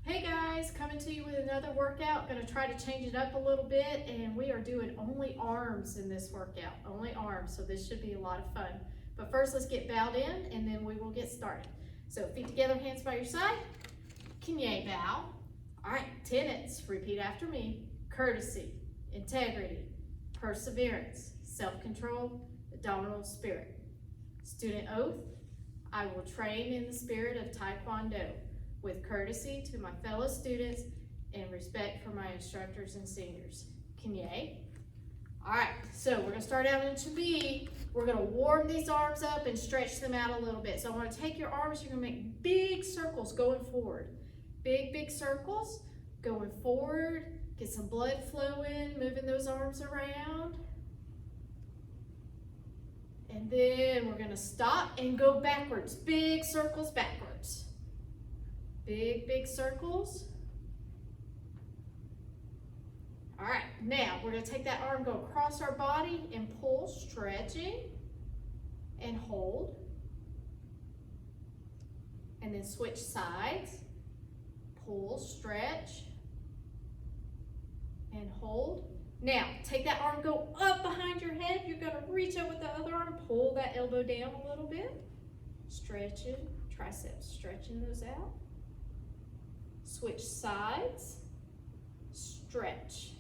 Hey guys, coming to you with another workout. Going to try to change it up a little bit, and we are doing only arms in this workout, only arms, so this should be a lot of fun. But first, let's get bowed in, and then we will get started. So feet together, hands by your side. Kanye bow. All right, tenets, repeat after me. Courtesy, integrity, perseverance, self-control, abdominal spirit. Student oath, I will train in the spirit of Taekwondo, with courtesy to my fellow students and respect for my instructors and seniors. Kanye. All right, so we're gonna start out into B. We're gonna warm these arms up and stretch them out a little bit. So I wanna take your arms, you're gonna make big circles going forward. Big circles going forward. Get some blood flowing, moving those arms around. And then we're gonna stop and go backwards. Big circles backwards. Big circles. All right, now we're gonna take that arm, go across our body and pull, stretching and hold. And then switch sides. Pull, stretch and hold. Now, take that arm, go up behind your head. You're gonna reach up with the other arm, pull that elbow down a little bit. Stretching, triceps, stretching those out. Switch sides, stretch.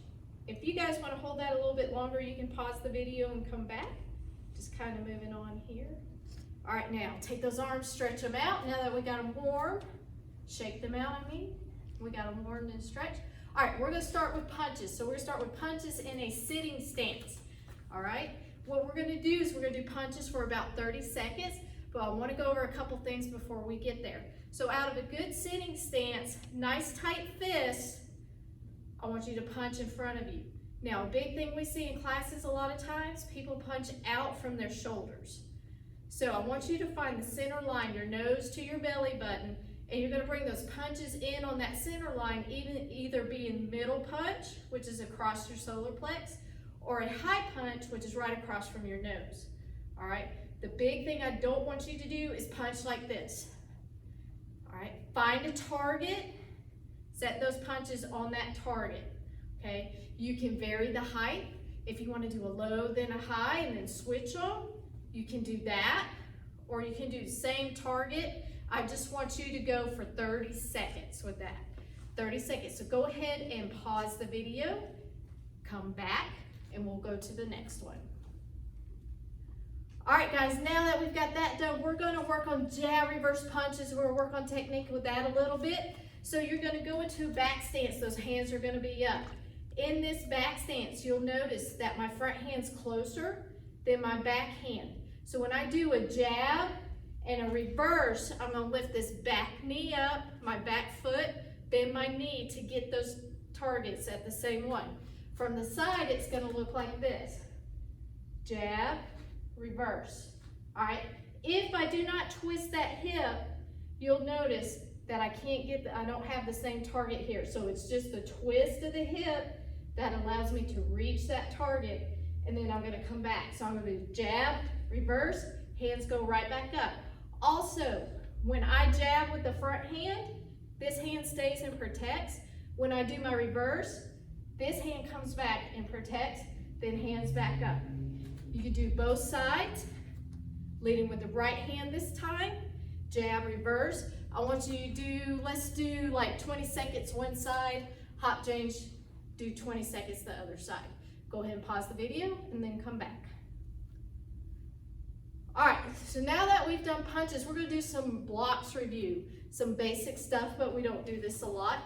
If you guys want to hold that a little bit longer, you can pause the video and come back. Just kind of moving on here. All right, now take those arms, stretch them out. Now that we got them warm, shake them out, we got them warmed and stretched. All right, we're gonna start with punches. So we're gonna start with punches in a sitting stance. All right, what we're gonna do is we're gonna do punches for about 30 seconds, but I wanna go over a couple things before we get there. So out of a good sitting stance, nice tight fist, I want you to punch in front of you. Now, a big thing we see in classes a lot of times, people punch out from their shoulders. So I want you to find the center line, your nose to your belly button, and you're gonna bring those punches in on that center line, either be in middle punch, which is across your solar plex, or a high punch, which is right across from your nose. All right, the big thing I don't want you to do is punch like this. All right, find a target, set those punches on that target, okay? You can vary the height. If you want to do a low, then a high, and then switch them, you can do that, or you can do the same target. I just want you to go for 30 seconds with that. 30 seconds, so go ahead and pause the video, come back, and we'll go to the next one. All right, guys, now that we've got that done, we're gonna work on jab reverse punches. We're gonna work on technique with that a little bit. So you're gonna go into a back stance. Those hands are gonna be up. In this back stance, you'll notice that my front hand's closer than my back hand. So when I do a jab and a reverse, I'm gonna lift this back knee up, my back foot, bend my knee to get those targets at the same one. From the side, it's gonna look like this. Jab, reverse. All right, if I do not twist that hip, you'll notice that I don't have the same target here. So it's just the twist of the hip that allows me to reach that target, and then I'm gonna come back. So I'm gonna do jab, reverse, hands go right back up. Also, when I jab with the front hand, this hand stays and protects. When I do my reverse, this hand comes back and protects, then hands back up. You can do both sides, leading with the right hand this time, jab, reverse. I want you to do, let's do like 20 seconds one side, hop change, do 20 seconds the other side. Go ahead and pause the video and then come back. All right, so now that we've done punches, we're gonna do some blocks review, some basic stuff, but we don't do this a lot.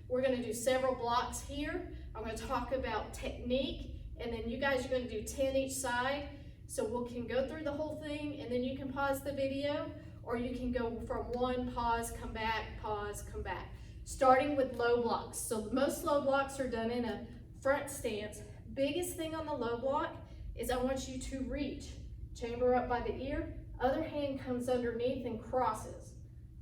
We're gonna do several blocks here. I'm gonna talk about technique, and then you guys are going to do 10 each side. So we can go through the whole thing, and then you can pause the video, or you can go from one, pause, come back, pause, come back. Starting with low blocks. So most low blocks are done in a front stance. Biggest thing on the low block is I want you to reach. Chamber up by the ear, other hand comes underneath and crosses.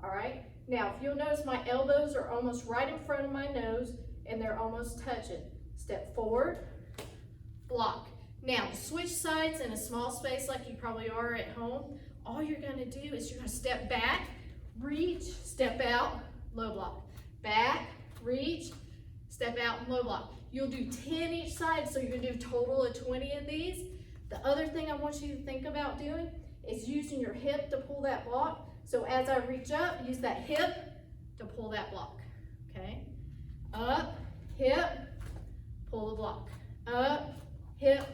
All right? Now, if you'll notice, my elbows are almost right in front of my nose, and they're almost touching. Step forward, block. Now, switch sides in a small space like you probably are at home. All you're gonna do is you're gonna step back, reach, step out, low block. back, reach, step out and low block. You'll do 10 each side, so you're gonna do a total of 20 of these. The other thing I want you to think about doing is using your hip to pull that block. So as I reach up, use that hip to pull that block, okay? Up, hip, pull the block. Up, hip,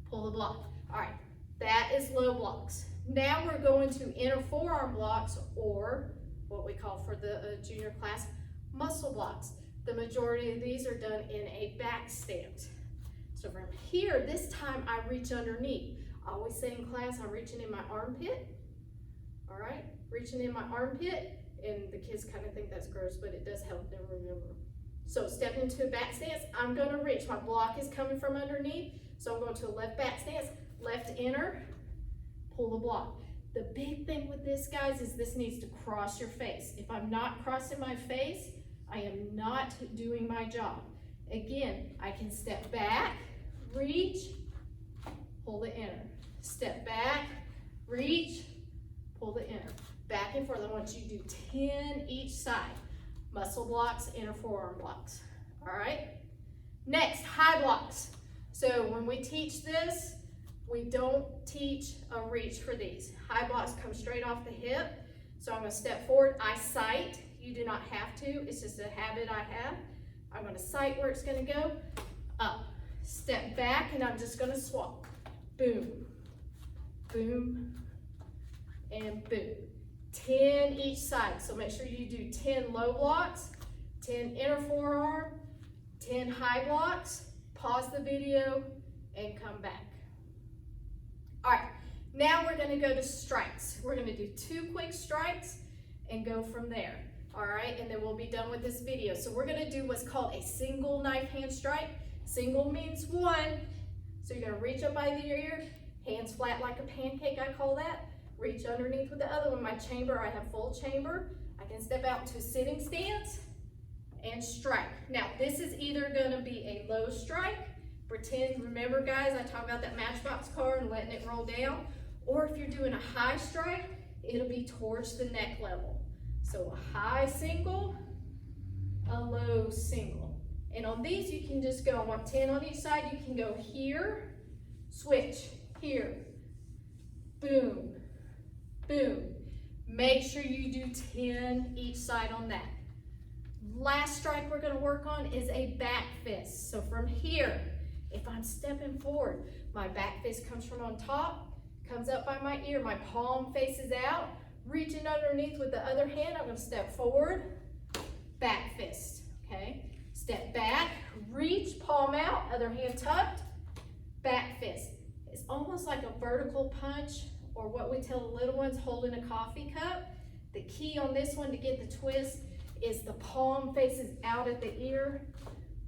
pull the block. All right, that is low blocks. Now we're going to inner forearm blocks, or what we call for the junior class, muscle blocks. The majority of these are done in a back stance. So from here, this time I reach underneath. I always say in class, I'm reaching in my armpit. All right, reaching in my armpit, and the kids kind of think that's gross, but it does help them remember. So step into a back stance, I'm gonna reach. My block is coming from underneath, so I'm going to a left back stance, left inner, pull the block. The big thing with this, guys, is this needs to cross your face. If I'm not crossing my face, I am not doing my job. Again, I can step back, reach, pull the inner. Step back, reach, pull the inner. Back and forth. I want you to do 10 each side. Muscle blocks, inner forearm blocks. All right? Next, high blocks. So when we teach this, we don't teach a reach for these. High blocks come straight off the hip. So I'm gonna step forward. I sight. You do not have to. It's just a habit I have. I'm gonna sight where it's gonna go. Up. Step back, and I'm just gonna swap. Boom, boom, and boom. 10 each side. So make sure you do 10 low blocks, 10 inner forearm, 10 high blocks. Pause the video and come back. All right, now we're gonna go to strikes. We're gonna do 2 quick strikes and go from there. All right, and then we'll be done with this video. So we're gonna do what's called a single knife hand strike. Single means 1. So you're gonna reach up by the ear, hands flat like a pancake, I call that. Reach underneath with the other one. My chamber, I have full chamber. I can step out to sitting stance and strike. Now, this is either gonna be a low strike. Pretend, remember guys, I talked about that Matchbox car and letting it roll down. Or if you're doing a high strike, it'll be towards the neck level. So a high single, a low single. And on these, you can just go, I want 10 on each side. You can go here, switch, here, boom, boom. Make sure you do 10 each side on that. Last strike we're gonna work on is a back fist. So from here, if I'm stepping forward, my back fist comes from on top, comes up by my ear, my palm faces out, reaching underneath with the other hand, I'm gonna step forward, back fist, okay? Step back, reach, palm out, other hand tucked, back fist. It's almost like a vertical punch, or what we tell the little ones holding a coffee cup. The key on this one to get the twist is the palm faces out at the ear.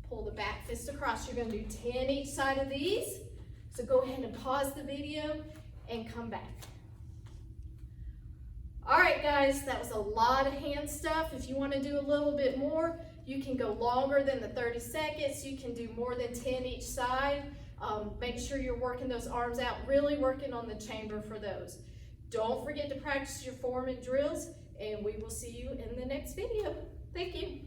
Pull the back fist across. You're gonna do 10 each side of these. So go ahead and pause the video and come back. All right, guys, that was a lot of hand stuff. If you wanna do a little bit more, you can go longer than the 30 seconds. You can do more than 10 each side. Make sure you're working those arms out, really working on the chamber for those. Don't forget to practice your form and drills, and we will see you in the next video. Thank you.